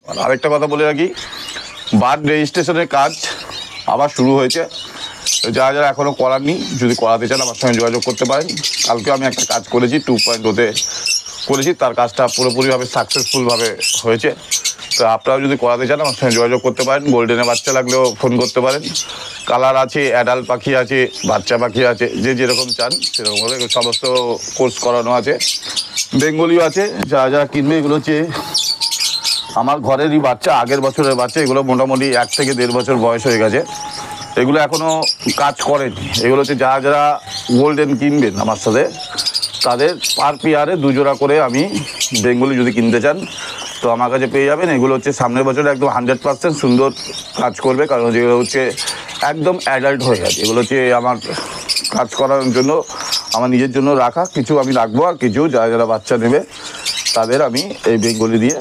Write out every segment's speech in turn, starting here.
আরেকটা কথা বলে রাখি, বার্ড রেজিস্ট্রেশনের কাজ আবার শুরু হয়েছে। যারা যারা এখনও করাননি, যদি করাতে চান আমার সঙ্গে যোগাযোগ করতে পারেন। কালকে আমি একটা কাজ করেছি 2.0-তে করেছি, তার কাজটা পুরোপুরিভাবে সাকসেসফুলভাবে হয়েছে। তো আপনারা যদি করাতে চান আমার সঙ্গে যোগাযোগ করতে পারেন। গোল্ডেনের বাচ্চা লাগলেও ফোন করতে পারেন। কালার আছে, অ্যাডাল্ট পাখি আছে, বাচ্চা পাখি আছে, যে যেরকম চান সেরকমভাবে সমস্ত কোর্স করানো আছে। বেঙ্গলিও আছে। যারা যারা কিনবে, এগুলো হচ্ছে আমার ঘরেরই বাচ্চা, আগের বছরের বাচ্চা। এগুলো মোটামুটি 1 থেকে 1.5 বছর বয়স হয়ে গেছে। এগুলো এখনও কাজ করেনি। এগুলো হচ্ছে যারা যারা গোল্ডেন কিনবেন আমার সাথে, তাদের পার পেয়ারে 2 জোড়া করে আমি বেঙ্গলি যদি কিনতে চান তো আমার কাছে পেয়ে যাবেন। এগুলো হচ্ছে সামনের বছরে একদম 100% সুন্দর কাজ করবে, কারণ যেগুলো হচ্ছে একদম অ্যাডাল্ট হয়ে গেছে। এগুলো হচ্ছে আমার কাজ করার জন্য, আমার নিজের জন্য রাখা কিছু আমি রাখবো, আর কিছু যারা যারা বাচ্চা নেবে তাদের আমি এই বেঙ্গলি দিয়ে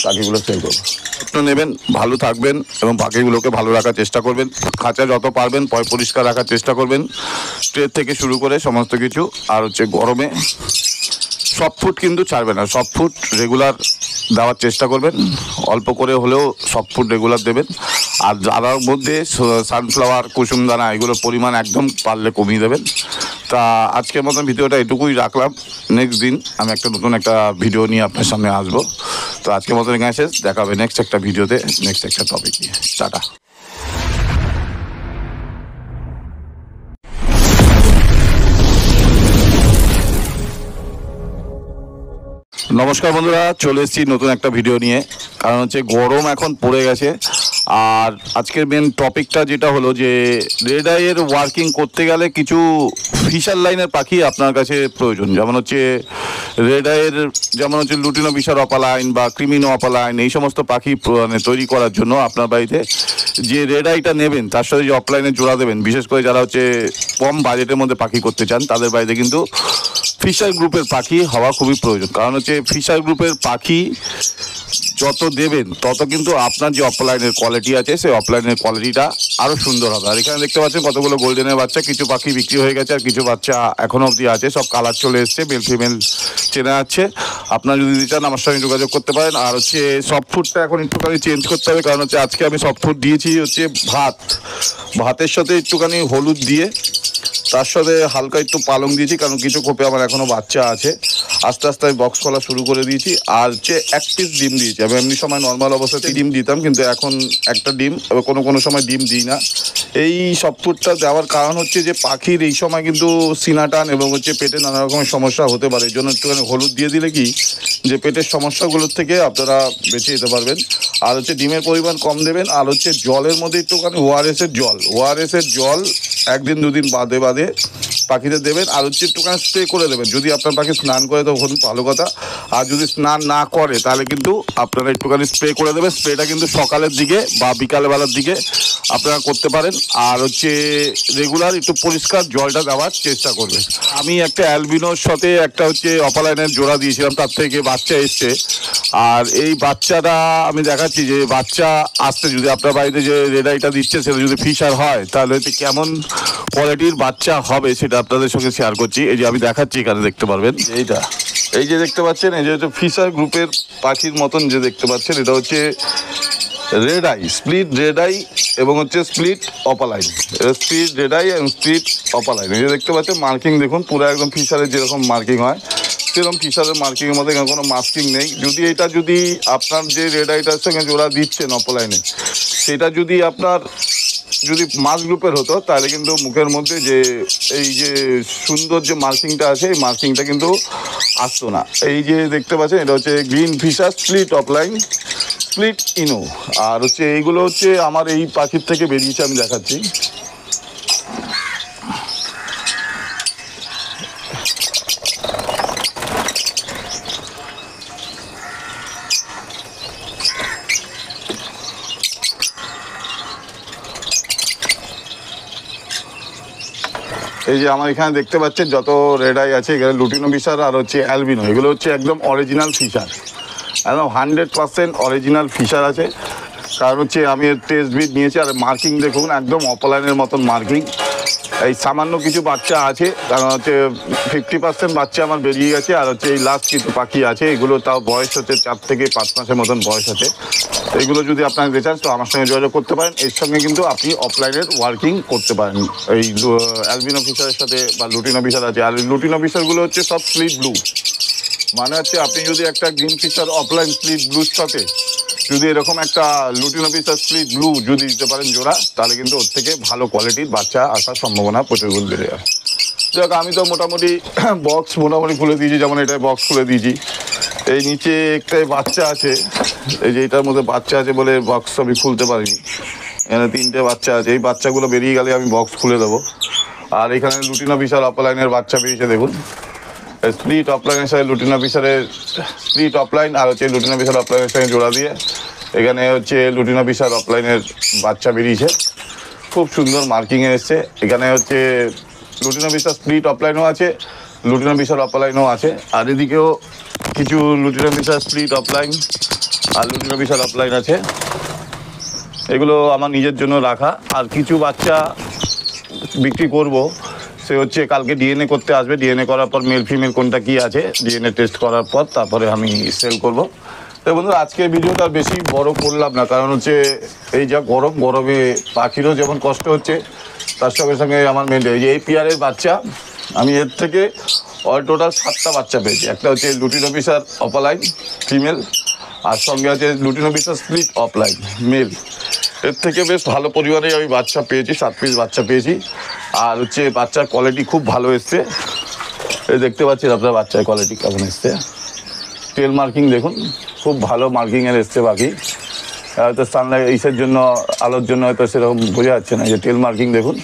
পাখিগুলো সেল করবো। যত্ন নেবেন, ভালো থাকবেন এবং পাখিগুলোকে ভালো রাখার চেষ্টা করবেন। খাঁচা যত পারবেন পরিষ্কার রাখার চেষ্টা করবেন, ট্রে থেকে শুরু করে সমস্ত কিছু। আর হচ্ছে গরমে সফট ফুড কিন্তু ছাড়বে না, সফট ফুড রেগুলার দেওয়ার চেষ্টা করবেন। অল্প করে হলেও সফট ফুড রেগুলার দেবেন। আর যার মধ্যে সানফ্লাওয়ার, কুসুমদানা এগুলোর পরিমাণ একদম পারলে কমিয়ে দেবেন। তা আজকের মতন ভিডিওটা এটুকুই রাখলাম। নেক্সট দিন আমি নতুন একটা ভিডিও নিয়ে আপনার সামনে আসবো। তো আজকের মতন এখানে শেষ, দেখা হবে নেক্সট একটা ভিডিওতে, নেক্সট একটা টপিক নিয়ে। টাটা। নমস্কার বন্ধুরা, চলে এসেছি নতুন একটা ভিডিও নিয়ে। কারণ হচ্ছে গরম এখন পড়ে গেছে। আর আজকের মেন টপিকটা যেটা হলো যে রেড আইয়ের ওয়ার্কিং করতে গেলে কিছু ফিশার লাইনের পাখি আপনার কাছে প্রয়োজন। যেমন হচ্ছে রেড আইয়ের, যেমন হচ্ছে লুটিনো বিশার অপালাইন বা ক্রিমিনো অপালাইন, এই সমস্ত পাখি তৈরি করার জন্য আপনার বাড়িতে যে রেড আইটা নেবেন তার সাথে যে অফলাইনে জোড়া দেবেন, বিশেষ করে যারা হচ্ছে কম বাজেটের মধ্যে পাখি করতে চান তাদের বাড়িতে কিন্তু ফিশার গ্রুপের পাখি হওয়া খুবই প্রয়োজন। কারণ হচ্ছে ফিশার গ্রুপের পাখি যত দেবেন তত কিন্তু আপনার যে অফলাইনের কোয়ালিটি আছে সেই অফলাইনের কোয়ালিটিটা আরও সুন্দর হবে। আর এখানে দেখতে পাচ্ছেন কতগুলো গোল্ডেনের বাচ্চা, কিছু পাখি বিক্রি হয়ে গেছে আর কিছু বাচ্চা এখনও অবধি আছে। সব কালার চলে এসছে, মেল ফিমেল চেনা যাচ্ছে। আপনারা যদি দিতে চান আমার সঙ্গে যোগাযোগ করতে পারেন। আর হচ্ছে সফট ফুডটা এখন একটুখানি চেঞ্জ করতে হবে, কারণ হচ্ছে আজকে আমি সফট ফুড দিয়েছি হচ্ছে ভাতের সাথে একটুখানি হলুদ দিয়ে, তার সাথে হালকা একটু পালং দিয়েছি, কারণ কিছু খোপে আমার এখনও বাচ্চা আছে। আস্তে আস্তে আমি বক্স খোলা শুরু করে দিয়েছি। আর হচ্ছে 1 পিস ডিম দিয়েছি। আমি এমনি সময় নর্মাল অবস্থাতে ডিম দিতাম, কিন্তু এখন একটা ডিম, কোনো সময় ডিম দিই না। এই সফট ফুডটা দেওয়ার কারণ হচ্ছে যে পাখির এই সময় কিন্তু সিনা টান এবং হচ্ছে পেটে নানা রকমের সমস্যা হতে পারে। এই জন্য একটুখানি হলুদ দিয়ে দিলে কি যে পেটের সমস্যাগুলোর থেকে আপনারা বেঁচে যেতে পারবেন। আর হচ্ছে ডিমের পরিমাণ কম দেবেন। আর হচ্ছে জলের মধ্যে একটুখানি ওআরএসের জল 1 দিন 2 দিন বাদে বাদে পাখিদের দেবেন। আর হচ্ছে একটুখানি স্প্রে করে দেবেন। যদি আপনার পাখি স্নান করে তো খুব ভালো কথা, আর যদি স্নান না করে তাহলে কিন্তু আপনারা একটুখানি স্প্রে করে দেবেন। স্প্রেটা কিন্তু সকালের দিকে বা বিকালবেলার দিকে আপনারা করতে পারেন। আর হচ্ছে রেগুলার একটু পরিষ্কার জলটা দেওয়ার চেষ্টা করবেন। আমি একটা অ্যালবিনোর সাথে একটা হচ্ছে অপালাইনের জোড়া দিয়েছিলাম, তার থেকে বাচ্চা এসছে। আর এই বাচ্চাটা আমি দেখাচ্ছি যে বাচ্চা আসতে, যদি আপনার বাড়িতে যে রেড আইটা দিচ্ছে সেটা যদি ফিশার হয় তাহলে হচ্ছে কেমন কোয়ালিটির বাচ্চা হবে সেটা আপনাদের সঙ্গে শেয়ার করছি। এই যে আমি দেখাচ্ছি, এখানে দেখতে পারবেন এই যে দেখতে পাচ্ছেন, এই যে হচ্ছে ফিশার গ্রুপের পাখির মতন যে দেখতে পাচ্ছেন, এটা হচ্ছে red eye, split red eye এবং হচ্ছে split opaline. Split red eye এবং স্প্লিট অপালাইন, এই যে দেখতে পাচ্ছেন মার্কিং দেখুন, পুরো একদম ফিশারের যেরকম মার্কিং হয় সেরকম ফিশারের মার্কিংয়ের মধ্যে কোনো মাস্কিং নেই। যদি আপনার যে রেড আইটার সঙ্গে জোড়া দিচ্ছেন অপালাইনে, সেটা যদি আপনার মাছ গ্রুপের হতো তাহলে কিন্তু মুখের মধ্যে যে এই যে সুন্দর যে মার্কিংটা আছে এই মার্কিংটা কিন্তু আসতো না। এই যে দেখতে পাচ্ছেন, এটা হচ্ছে green fisher split offline, split ইনো। আর হচ্ছে এইগুলো হচ্ছে আমার এই পাখির থেকে বেরিয়েছে, আমি দেখাচ্ছি। এই যে আমার এখানে দেখতে পাচ্ছেন যত রেড আই আছে, এখানে লুটিনো ফিশার আর হচ্ছে অ্যালবিনো, এগুলো হচ্ছে একদম অরিজিনাল ফিশার, একদম 100% অরিজিনাল ফিশার আছে। কারণ হচ্ছে আমি টেস্ট বিট নিয়েছি। আর মার্কিং দেখুন, একদম অপলাইনের মতন মার্কিং, এই সামান্য কিছু বাচ্চা আছে, কারণ হচ্ছে 50% বাচ্চা আমার বেরিয়ে গেছে। আর হচ্ছে এই লাস্ট কিছু পাখি আছে, এগুলো তাও বয়স হচ্ছে 4 থেকে 5 মাসের মতন বয়স আছে। এগুলো যদি আপনারা নিতে চান তো আমার সঙ্গে যোগাযোগ করতে পারেন। এর সঙ্গে কিন্তু আপনি অফলাইনের ওয়ার্কিং করতে পারেন এই অ্যালবিনো ফিশারের সাথে, বা লুটিনো ফিশার আছে। আর লুটিনো ফিশারগুলো হচ্ছে সব স্লিট ব্লু, মানে হচ্ছে আপনি যদি একটা গ্রিন ফিশার অফলাইন স্লিট ব্লুর সাথে যদি এরকম একটা লুটিনো ফিশার স্লিট ব্লু যদি দিতে পারেন জোড়া, তাহলে কিন্তু ওর থেকে ভালো কোয়ালিটির বাচ্চা আসার সম্ভাবনা প্রচুর গুণ বেড়ে যায়। যাক, আমি তো মোটামুটি বক্স খুলে দিয়েছি, যেমন এটাই বক্স খুলে দিয়েছি। এই নিচে একটাই বাচ্চা আছে, এই যে এটার মধ্যে বাচ্চা আছে বলে বক্স আমি খুলতে পারিনি। এখানে 3টে বাচ্চা আছে, এই বাচ্চাগুলো বেরিয়ে গেলে আমি বক্স খুলে দেবো। আর এখানে লুটিনো ফিশার অফলাইনের বাচ্চা বেরিয়েছে দেখুন, স্প্লিট অফলাইনের সাথে লুটিনো ফিশারের স্প্লিট অফলাইন আর হচ্ছে লুটিনো ফিশার অফলাইনের সঙ্গে জোড়া দিয়ে এখানে হচ্ছে লুটিনো ফিশার অফলাইনের বাচ্চা বেরিয়েছে, খুব সুন্দর মার্কিংয়ে এসছে। এখানে হচ্ছে লুটিনো ফিশার স্প্লিট অফলাইনও আছে, লুটিনো ফিশার অফলাইনও আছে। আর এদিকেও কিছু লুটিনো ফিশার স্প্লিট অফলাইন আর লুটিনো ফিশার অফলাইন আছে, এগুলো আমার নিজের জন্য রাখা। আর কিছু বাচ্চা বিক্রি করব, সে হচ্ছে কালকে ডিএনএ করতে আসবে। ডিএনএ করার পর মেল ফিমেল কোনটা কী আছে ডিএনএ টেস্ট করার পর তারপরে আমি সেল করব। তো বন্ধুরা, আজকের ভিডিওটা বেশি বড় করলাম না, কারণ হচ্ছে এই যা গরমে পাখিরও যেমন কষ্ট হচ্ছে, তার সঙ্গে সঙ্গে আমার মেন এই পেয়ারের বাচ্চা আমি এর থেকে অল টোটাল 7টা বাচ্চা পেয়েছি। একটা হচ্ছে লুটিনো ফিশার অফলাইন ফিমেল, আর সঙ্গে আছে lutino fischer split opaline male. এর থেকে বেশ ভালো পরিমাণে আমি বাচ্চা পেয়েছি, 7 পিস বাচ্চা পেয়েছি। আর হচ্ছে বাচ্চার কোয়ালিটি খুব ভালো এসছে, এই দেখতে পাচ্ছেন আপনার বাচ্চার কোয়ালিটি কেমন এসছে। টেল মার্কিং দেখুন, খুব ভালো মার্কিংয়ের এসছে পাখি। হয়তো সানলাইট ইসের জন্য, আলোর জন্য হয়তো সেরকম বোঝা যাচ্ছে না। যে টেল মার্কিং দেখুন,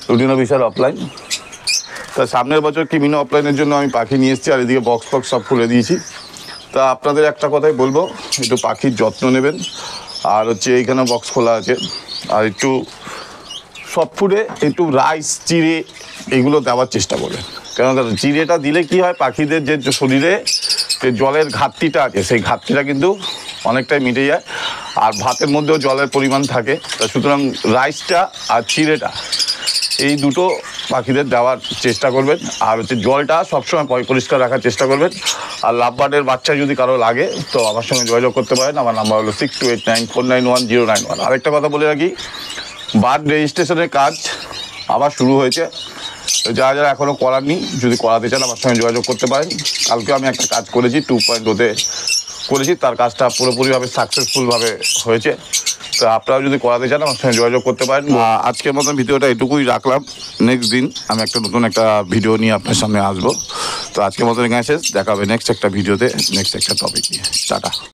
লুটিনো ফিশার অফলাইন। তা সামনের বছর কিমিনো অফলাইনের জন্য আমি পাখি নিয়ে এসেছি, আর এদিকে বক্স সব খুলে দিয়েছি। তা আপনাদের একটা কথাই বলবো, একটু পাখির যত্ন নেবেন। আর হচ্ছে এইখানে বক্স খোলা আছে, আর একটু সফট ফুডে একটু রাইস চিড়ে এগুলো দেওয়ার চেষ্টা করবেন। কারণ চিড়েটা দিলে কি হয়, পাখিদের যে শরীরে যে জলের ঘাটতিটা আছে সেই ঘাটতিটা কিন্তু অনেকটাই মিটে যায়। আর ভাতের মধ্যেও জলের পরিমাণ থাকে, তা সুতরাং রাইসটা আর চিড়েটা এই দুটো পাখিদের দেওয়ার চেষ্টা করবেন। আর হচ্ছে জলটা সবসময় পরিষ্কার রাখার চেষ্টা করবেন। আর লাভবার্ডের বাচ্চা যদি কারো লাগে তো আমার সঙ্গে যোগাযোগ করতে পারেন। আমার নাম্বার হলো 6289491091। আরেকটা কথা বলে রাখি, বার্ড রেজিস্ট্রেশনের কাজ আবার শুরু হয়েছে। যারা যারা এখনও করাননি, যদি করাতে চান আমার সঙ্গে যোগাযোগ করতে পারেন। কালকে আমি একটা কাজ করেছি 2.0-তে করেছি, তার কাজটা পুরোপুরিভাবে সাকসেসফুলভাবে হয়েছে। তো আপনারা যদি করাতে চান আমার সঙ্গে যোগাযোগ করতে পারেন। আজকের মতন ভিডিওটা এটুকুই রাখলাম। নেক্সট দিন আমি একটা নতুন একটা ভিডিও নিয়ে আপনার সামনে আসবো। তো আজকের মতন এখানে শেষ, দেখা হবে নেক্সট একটা ভিডিওতে, নেক্সট একটা টপিক নিয়ে। টাটা।